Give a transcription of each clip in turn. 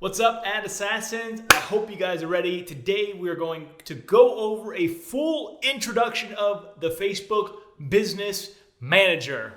What's up, ad assassins? I hope you guys are ready. Today we are going to go over a full introduction of the Facebook Business Manager.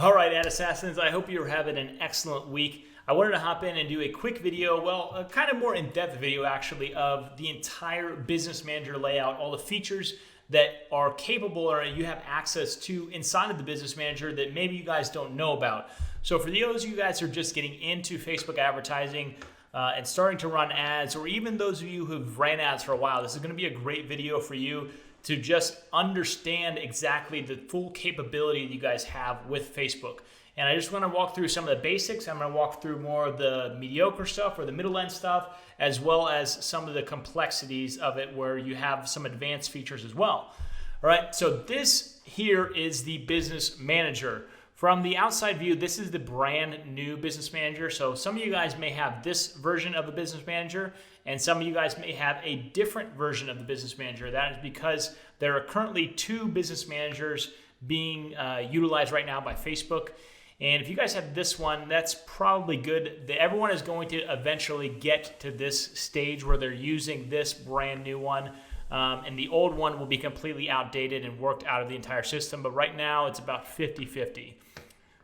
All right, ad assassins, I hope you're having an excellent week. I wanted to hop in and do a quick video, a kind of more in-depth video actually, of the entire Business Manager layout, all the features that are capable or you have access to inside of the Business Manager that maybe you guys don't know about. So for those of you guys who are just getting into Facebook advertising and starting to run ads, or even those of you who've ran ads for a while, this is going to be a great video for you to just understand exactly the full capability that you guys have with Facebook. And I just want to walk through some of the basics. I'm going to walk through more of the mediocre stuff or the middle end stuff, as well as some of the complexities of it where you have some advanced features as well. All right, so this here is the Business Manager. From the outside view, this is the brand new Business Manager. So some of you guys may have this version of the Business Manager, and some of you guys may have a different version of the Business Manager. That is because there are currently two Business Managers being utilized right now by Facebook. And if you guys have this one, that's probably good. Everyone is going to eventually get to this stage where they're using this brand new one. And the old one will be completely outdated and worked out of the entire system. But right now, it's about 50-50.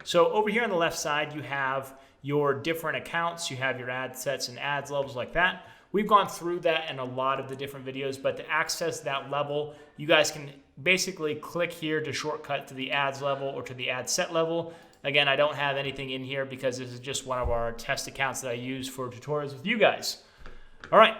So over here on the left side, you have your different accounts. You have your ad sets and ads levels like that. We've gone through that in a lot of the different videos, but to access that level, you guys can basically click here to shortcut to the ads level or to the ad set level. Again, I don't have anything in here because this is just one of our test accounts that I use for tutorials with you guys. All right.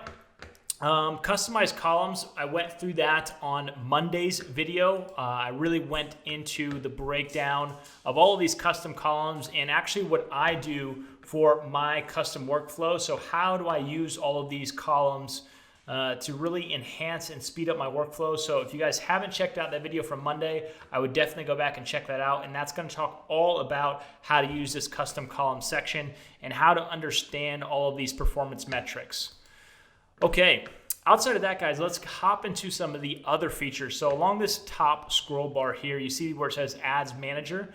Customized columns, I went through that on Monday's video. I really went into the breakdown of all of these custom columns and actually what I do for my custom workflow. So how do I use all of these columns to really enhance and speed up my workflow? So if you guys haven't checked out that video from Monday, I would definitely go back and check that out. And that's going to talk all about how to use this custom column section and how to understand all of these performance metrics. Okay, outside of that, guys, let's hop into some of the other features. So along this top scroll bar here, you see where it says Ads Manager.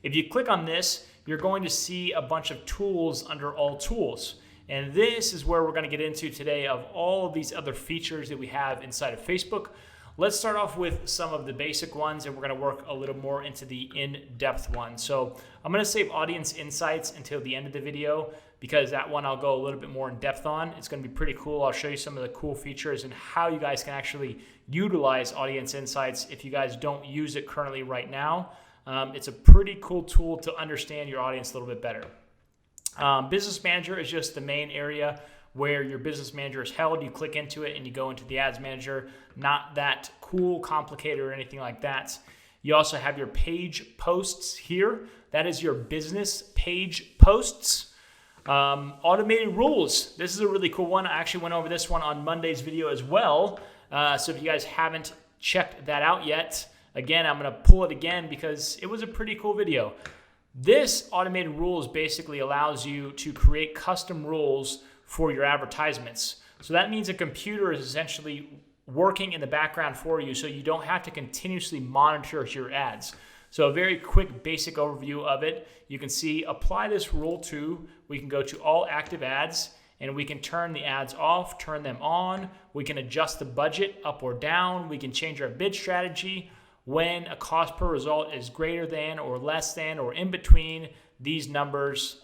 If you click on this, you're going to see a bunch of tools under All Tools. And this is where we're going to get into today of all of these other features that we have inside of Facebook. Let's start off with some of the basic ones, and we're going to work a little more into the in-depth ones. So I'm going to save Audience Insights until the end of the video because that one I'll go a little bit more in depth on. It's going to be pretty cool. I'll show you some of the cool features and how you guys can actually utilize Audience Insights if you guys don't use it currently right now. It's a pretty cool tool to understand your audience a little bit better. Business Manager is just the main area where your Business Manager is held. You click into it and you go into the Ads Manager. Not that cool, complicated, or anything like that. You also have your page posts here. That is your business page posts. Automated rules. This is a really cool one. I actually went over this one on Monday's video as well. So if you guys haven't checked that out yet, again, I'm going to pull it again because it was a pretty cool video. This automated rules basically allows you to create custom rules for your advertisements. So that means a computer is essentially working in the background for you so you don't have to continuously monitor your ads. So a very quick basic overview of it. You can see apply this rule to, we can go to all active ads and we can turn the ads off, turn them on. We can adjust the budget up or down. We can change our bid strategy when a cost per result is greater than or less than or in between these numbers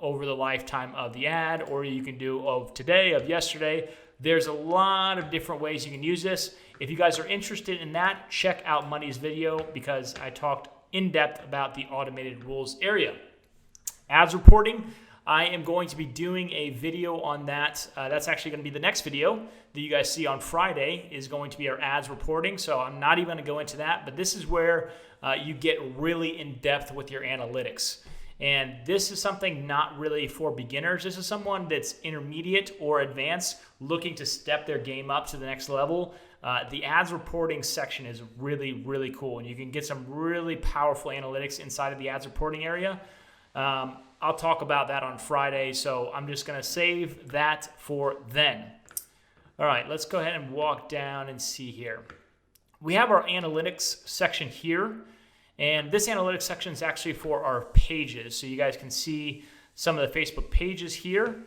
over the lifetime of the ad, or you can do of today, of yesterday. There's a lot of different ways you can use this. If you guys are interested in that, check out Monday's video because I talked in depth about the automated rules area. Ads reporting, I am going to be doing a video on that. That's actually going to be the next video that you guys see on Friday is going to be our ads reporting. So I'm not even going to go into that, but this is where you get really in depth with your analytics. And this is something not really for beginners. This is someone that's intermediate or advanced looking to step their game up to the next level. The ads reporting section is really, really cool, and you can get some really powerful analytics inside of the ads reporting area. I'll talk about that on Friday, so I'm just going to save that for then. All right, let's go ahead and walk down and see here. We have our analytics section here, and this analytics section is actually for our pages, so you guys can see some of the Facebook pages here.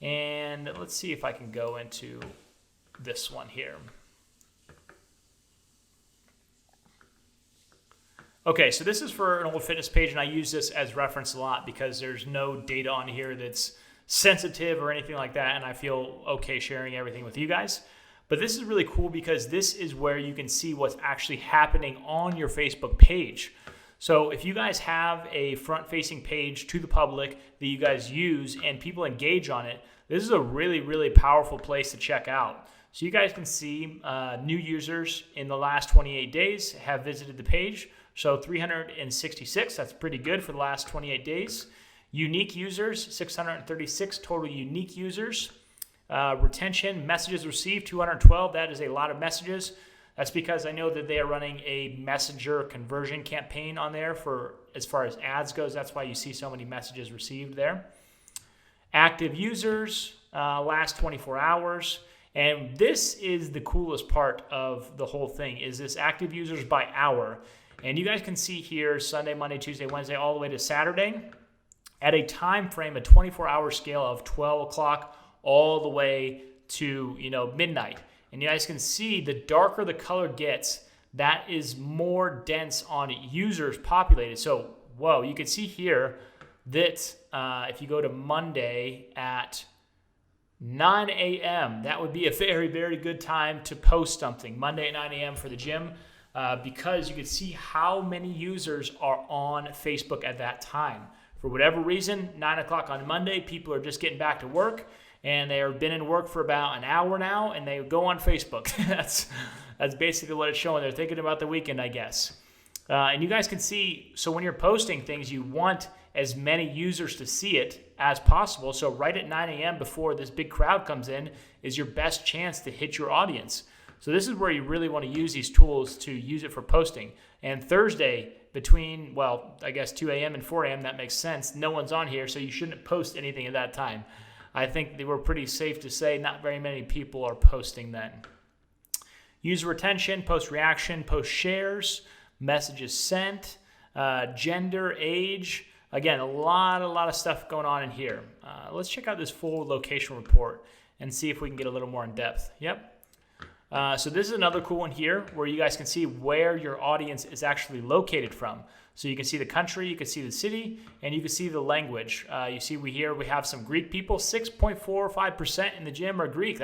And let's see if I can go into this one here. Okay, so this is for an old fitness page, and I use this as reference a lot because there's no data on here that's sensitive or anything like that, and I feel okay sharing everything with you guys. But this is really cool because this is where you can see what's actually happening on your Facebook page. So if you guys have a front-facing page to the public that you guys use and people engage on it, this is a really, really powerful place to check out. So you guys can see new users in the last 28 days have visited the page. So 366, that's pretty good for the last 28 days. Unique users, 636 total unique users. Retention, messages received, 212. That is a lot of messages. That's because I know that they are running a messenger conversion campaign on there for as far as ads goes. That's why you see so many messages received there. Active users, last 24 hours. And this is the coolest part of the whole thing, is this active users by hour. And you guys can see here Sunday, Monday, Tuesday, Wednesday, all the way to Saturday at a time frame, a 24-hour scale of 12 o'clock all the way to midnight. And you guys can see the darker the color gets, that is more dense on users populated. So, whoa, you can see here that if you go to Monday at 9 a.m., that would be a very, very good time to post something. Monday at 9 a.m. for the gym. Because you can see how many users are on Facebook at that time. For whatever reason, 9 o'clock on Monday, people are just getting back to work, and they have been in work for about an hour now, and they go on Facebook. That's basically what it's showing. They're thinking about the weekend, I guess. And you guys can see, so when you're posting things, you want as many users to see it as possible. So right at 9 a.m. before this big crowd comes in is your best chance to hit your audience. So this is where you really want to use these tools to use it for posting. And Thursday between, I guess 2 a.m. and 4 a.m., that makes sense. No one's on here, so you shouldn't post anything at that time. I think they were pretty safe to say not very many people are posting then. User retention, post reaction, post shares, messages sent, gender, age. Again, a lot of stuff going on in here. Let's check out this full location report and see if we can get a little more in depth. Yep. So this is another cool one here where you guys can see where your audience is actually located from. So you can see the country, you can see the city, and you can see the language. You see we have some Greek people. 6.45% in the gym are Greek.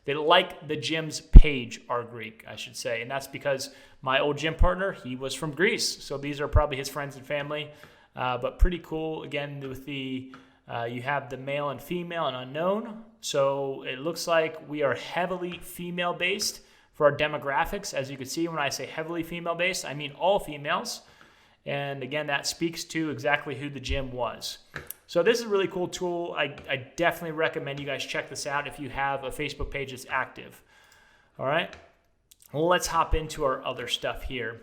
They like the gym's page are Greek, I should say. And that's because my old gym partner, he was from Greece. So these are probably his friends and family. But pretty cool, again, with the you have the male and female and unknown. So it looks like we are heavily female-based for our demographics. As you can see, when I say heavily female-based, I mean all females. And again, that speaks to exactly who the gym was. So this is a really cool tool. I definitely recommend you guys check this out if you have a Facebook page that's active. All right, well, let's hop into our other stuff here.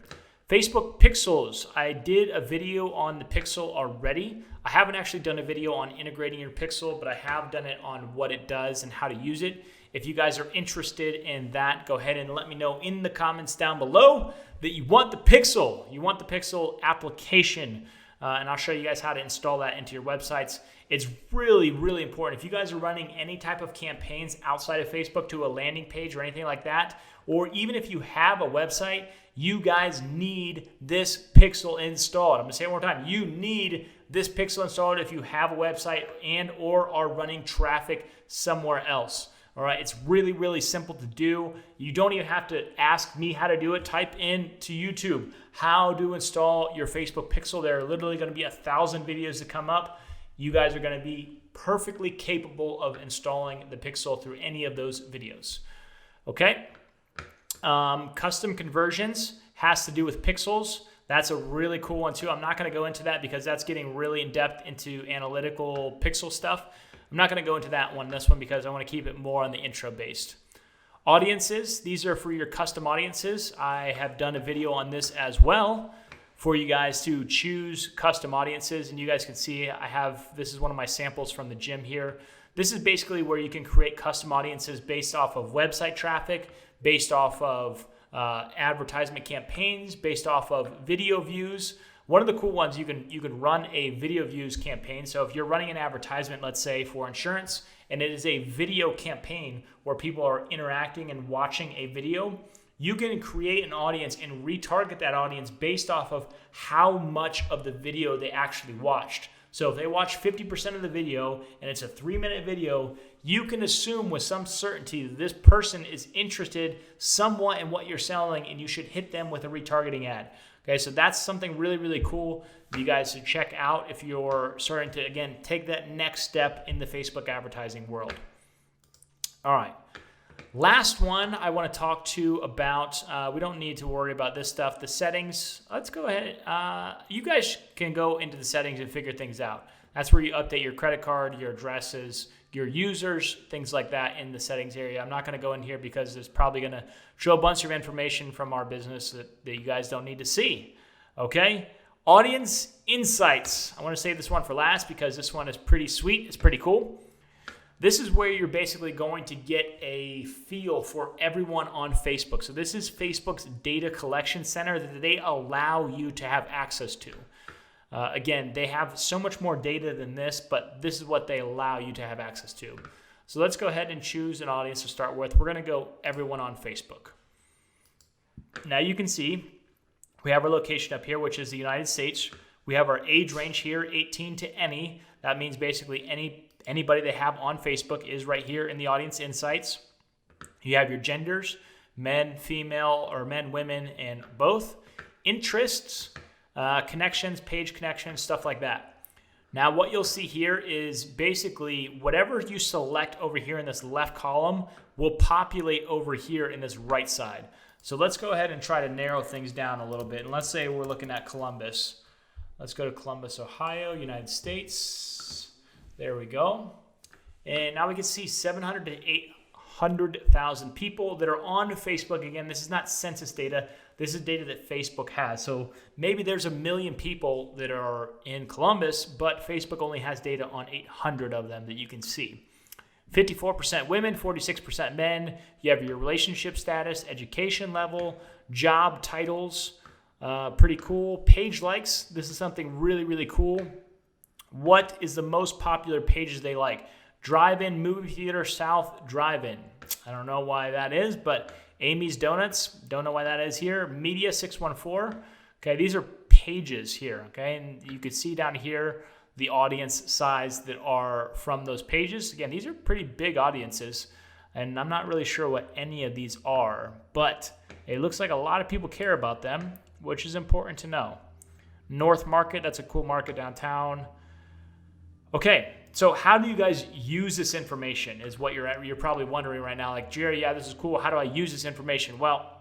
Facebook pixels. I did a video on the pixel already. I haven't actually done a video on integrating your pixel, but I have done it on what it does and how to use it. If you guys are interested in that, go ahead and let me know in the comments down below that you want the pixel. You want the pixel application, and I'll show you guys how to install that into your websites. It's really, really important. If you guys are running any type of campaigns outside of Facebook to a landing page or anything like that, or even if you have a website, you guys need this pixel installed. I'm going to say it one more time. You need this pixel installed if you have a website and or are running traffic somewhere else. All right, it's really, really simple to do. You don't even have to ask me how to do it. Type in to YouTube how to install your Facebook pixel. There are literally going to be 1,000 videos that come up. You guys are going to be perfectly capable of installing the pixel through any of those videos. Okay. Custom conversions has to do with pixels. That's a really cool one too. I'm not going to go into that because that's getting really in depth into analytical pixel stuff. I'm not going to go into that one, this one, because I want to keep it more on the intro based. Audiences, these are for your custom audiences. I have done a video on this as well for you guys to choose custom audiences. And you guys can see this is one of my samples from the gym here. This is basically where you can create custom audiences based off of website traffic, based off of advertisement campaigns, based off of video views. One of the cool ones, you can run a video views campaign. So if you're running an advertisement, let's say for insurance, and it is a video campaign where people are interacting and watching a video, you can create an audience and retarget that audience based off of how much of the video they actually watched. So if they watch 50% of the video and it's a 3-minute video, you can assume with some certainty that this person is interested somewhat in what you're selling, and you should hit them with a retargeting ad. Okay, so that's something really, really cool you guys should check out if you're starting to, again, take that next step in the Facebook advertising world. All right. Last one I want to talk to about, we don't need to worry about this stuff, the settings. Let's go ahead. You guys can go into the settings and figure things out. That's where you update your credit card, your addresses, your users, things like that in the settings area. I'm not going to go in here because it's probably going to show a bunch of information from our business that you guys don't need to see. Okay? Audience insights. I want to save this one for last because this one is pretty sweet. It's pretty cool. This is where you're basically going to get a feel for everyone on Facebook. So this is Facebook's data collection center that they allow you to have access to. Again, they have so much more data than this, but this is what they allow you to have access to. So let's go ahead and choose an audience to start with. We're going to go everyone on Facebook. Now you can see we have our location up here, which is the United States. We have our age range here, 18 to any. That means basically anybody they have on Facebook is right here in the audience insights. You have your genders, men, female, or men, women, and both. Interests, connections, page connections, stuff like that. Now what you'll see here is basically whatever you select over here in this left column will populate over here in this right side. So let's go ahead and try to narrow things down a little bit. And let's say we're looking at Columbus. Let's go to Columbus, Ohio, United States. There we go. And now we can see 700 to 800,000 people that are on Facebook. Again, this is not census data. This is data that Facebook has. So maybe there's 1 million people that are in Columbus, but Facebook only has data on 800 of them that you can see. 54% women, 46% men. You have your relationship status, education level, job titles. Pretty cool. Page likes. This is something really, really cool. What is the most popular pages they like? Drive-in, movie theater, South, drive-in. I don't know why that is, but Amy's Donuts, don't know why that is here. Media 614. Okay, these are pages here, okay? And you can see down here the audience size that are from those pages. Again, these are pretty big audiences, and I'm not really sure what any of these are, but it looks like a lot of people care about them, which is important to know. North Market, that's a cool market downtown. Okay, so how do you guys use this information is what you're probably wondering right now. Like, Jerry, yeah, this is cool. How do I use this information? Well,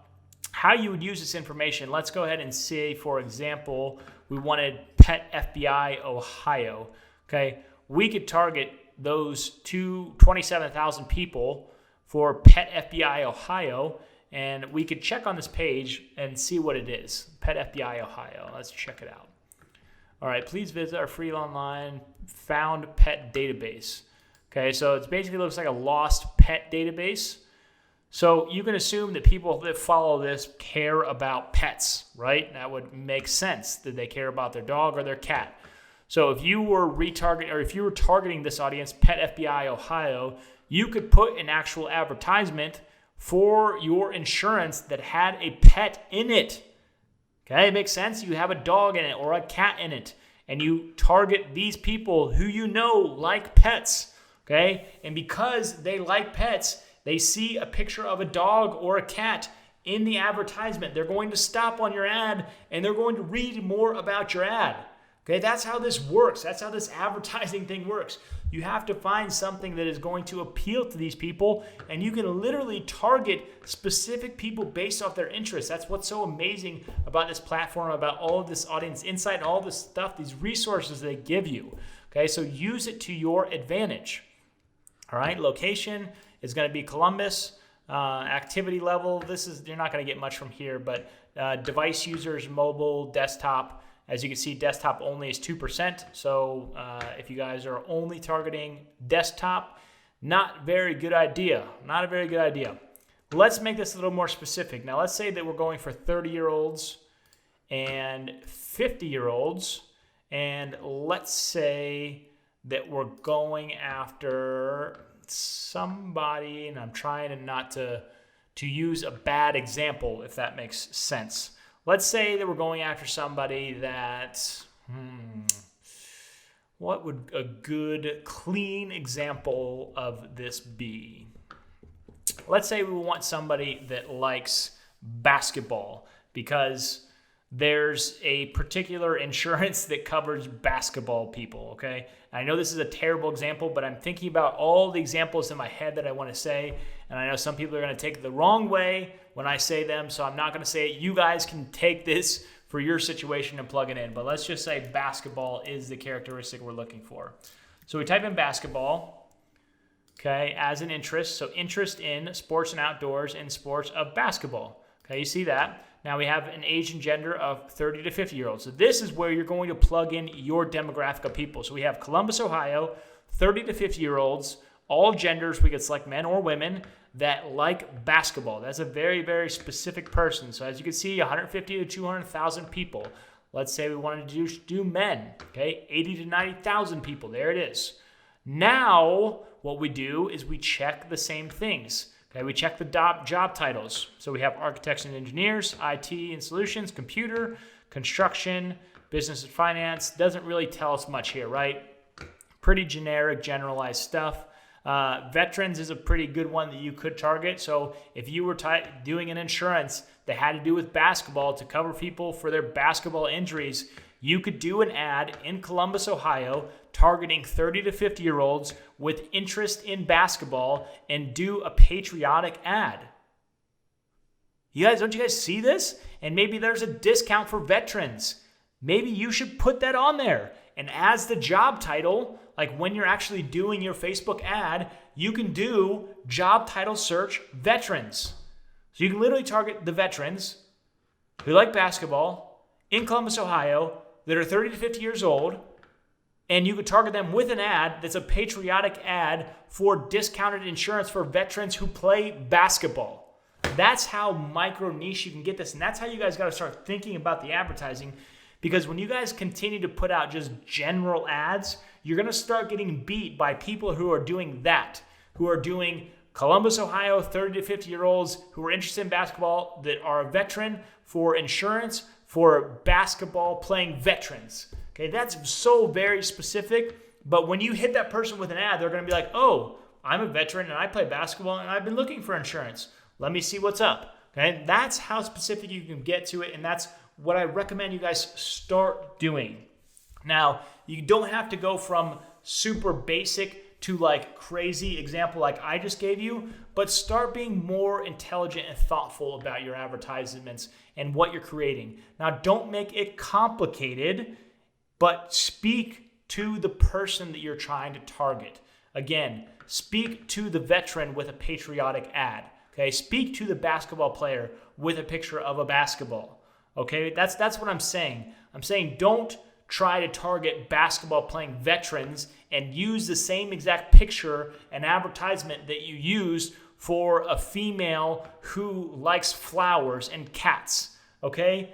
how you would use this information, let's go ahead and say, for example, we wanted Pet FBI Ohio. Okay, we could target those 27,000 people for Pet FBI Ohio, and we could check on this page and see what it is. Pet FBI Ohio. Let's check it out. All right, please visit our free online found pet database. Okay, so it basically looks like a lost pet database. So you can assume that people that follow this care about pets, right? That would make sense that they care about their dog or their cat. So if you were targeting this audience, Pet FBI Ohio, you could put an actual advertisement for your insurance that had a pet in it. Okay, it makes sense. You have a dog in it or a cat in it, and you target these people who you know like pets. Okay, and because they like pets, they see a picture of a dog or a cat in the advertisement. They're going to stop on your ad and they're going to read more about your ad. Okay, that's how this works. That's how this advertising thing works. You have to find something that is going to appeal to these people, and you can literally target specific people based off their interests. That's what's so amazing about this platform, about all of this audience insight, all this stuff, these resources they give you. Okay, so use it to your advantage. All right, location is going to be Columbus. Activity level, you're not going to get much from here, but device users, mobile, desktop. As you can see, desktop only is 2%. So if you guys are only targeting desktop, not very good idea. Not a very good idea. Let's make this a little more specific. Now, let's say that we're going for 30-year-olds and 50-year-olds. And let's say that we're going after somebody, and I'm trying not to use a bad example, if that makes sense. Let's say that we're going after somebody that, what would a good, clean example of this be? Let's say we want somebody that likes basketball because there's a particular insurance that covers basketball people, okay? I know this is a terrible example, but I'm thinking about all the examples in my head that I want to say, and I know some people are going to take it the wrong way when I say them, so I'm not going to say it. You guys can take this for your situation and plug it in, but let's just say basketball is the characteristic we're looking for. So we type in basketball, okay, as an interest, so interest in sports and outdoors and sports of basketball. Okay, you see that? Now we have an age and gender of 30 to 50-year-olds. So this is where you're going to plug in your demographic of people. So we have Columbus, Ohio, 30 to 50-year-olds, all genders. We could select men or women that like basketball. That's a very, very specific person. So as you can see, 150 to 200,000 people. Let's say we wanted to do men, okay? 80 to 90,000 people. There it is. Now what we do is we check the same things. Okay, we check the job titles. So we have architects and engineers, IT and solutions, computer, construction, business and finance. Doesn't really tell us much here, right? Pretty generic, generalized stuff. Veterans is a pretty good one that you could target. So if you were doing an insurance that had to do with basketball to cover people for their basketball injuries, you could do an ad in Columbus, Ohio, targeting 30 to 50-year-olds with interest in basketball and do a patriotic ad. Don't you guys see this? And maybe there's a discount for veterans. Maybe you should put that on there. And as the job title, like when you're actually doing your Facebook ad, you can do job title search veterans. So you can literally target the veterans who like basketball in Columbus, Ohio, that are 30 to 50 years old, and you could target them with an ad that's a patriotic ad for discounted insurance for veterans who play basketball. That's how micro niche you can get this, and that's how you guys got to start thinking about the advertising, because when you guys continue to put out just general ads, you're going to start getting beat by people who are doing that, who are doing Columbus, Ohio, 30 to 50-year-olds who are interested in basketball that are a veteran for insurance for basketball playing veterans. Okay, that's so very specific, but when you hit that person with an ad, they're going to be like, oh, I'm a veteran and I play basketball and I've been looking for insurance. Let me see what's up. Okay, that's how specific you can get to it, and that's what I recommend you guys start doing. Now, you don't have to go from super basic to like crazy example like I just gave you, but start being more intelligent and thoughtful about your advertisements and what you're creating. Now, don't make it complicated, but speak to the person that you're trying to target. Again, speak to the veteran with a patriotic ad. Okay, speak to the basketball player with a picture of a basketball. Okay, that's what I'm saying. I'm saying don't try to target basketball playing veterans and use the same exact picture and advertisement that you use for a female who likes flowers and cats. Okay,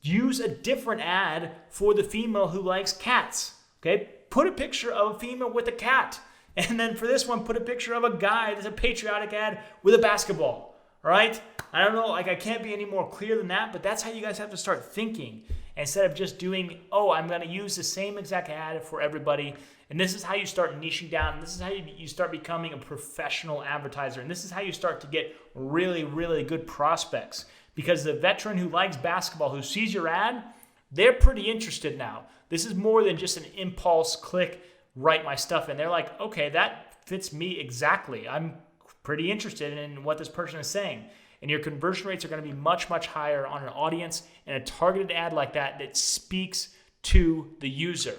use a different ad for the female who likes cats. Okay, put a picture of a female with a cat. And then for this one, put a picture of a guy that's a patriotic ad with a basketball. All right? I don't know, like I can't be any more clear than that, but that's how you guys have to start thinking instead of just doing, oh, I'm going to use the same exact ad for everybody. And this is how you start niching down. And this is how you start becoming a professional advertiser. And this is how you start to get really, really good prospects. Because the veteran who likes basketball, who sees your ad, they're pretty interested now. This is more than just an impulse click, write my stuff in. They're like, okay, that fits me exactly. I'm pretty interested in what this person is saying. And your conversion rates are going to be much, much higher on an audience and a targeted ad like that that speaks to the user.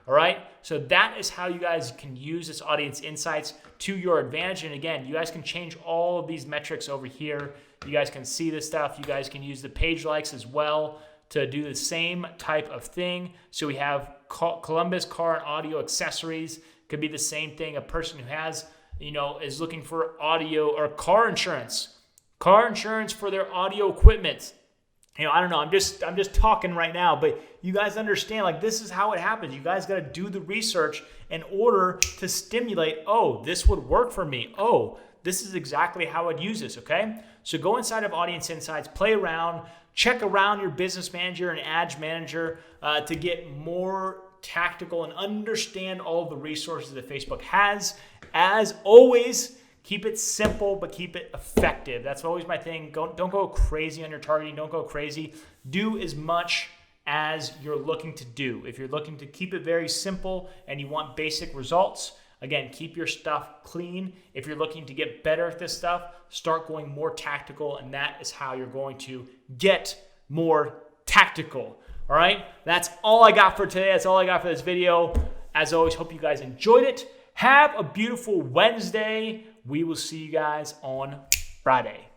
All right. So that is how you guys can use this audience insights to your advantage. And again, you guys can change all of these metrics over here. You guys can see this stuff. You guys can use the page likes as well to do the same type of thing. So we have Columbus Car and Audio Accessories. Could be the same thing. A person who has, is looking for audio or car insurance for their audio equipment. I don't know. I'm just talking right now, but you guys understand, like, this is how it happens. You guys got to do the research in order to stimulate, oh, this would work for me. Oh, this is exactly how I'd use this, okay? So go inside of Audience Insights, play around, check around your business manager and ads manager to get more tactical and understand all of the resources that Facebook has. As always, keep it simple, but keep it effective. That's always my thing. Don't go crazy on your targeting. Don't go crazy. Do as much as you're looking to do. If you're looking to keep it very simple and you want basic results, again, keep your stuff clean. If you're looking to get better at this stuff, start going more tactical, and that is how you're going to get more tactical. All right? That's all I got for today. That's all I got for this video. As always, hope you guys enjoyed it. Have a beautiful Wednesday. We will see you guys on Friday.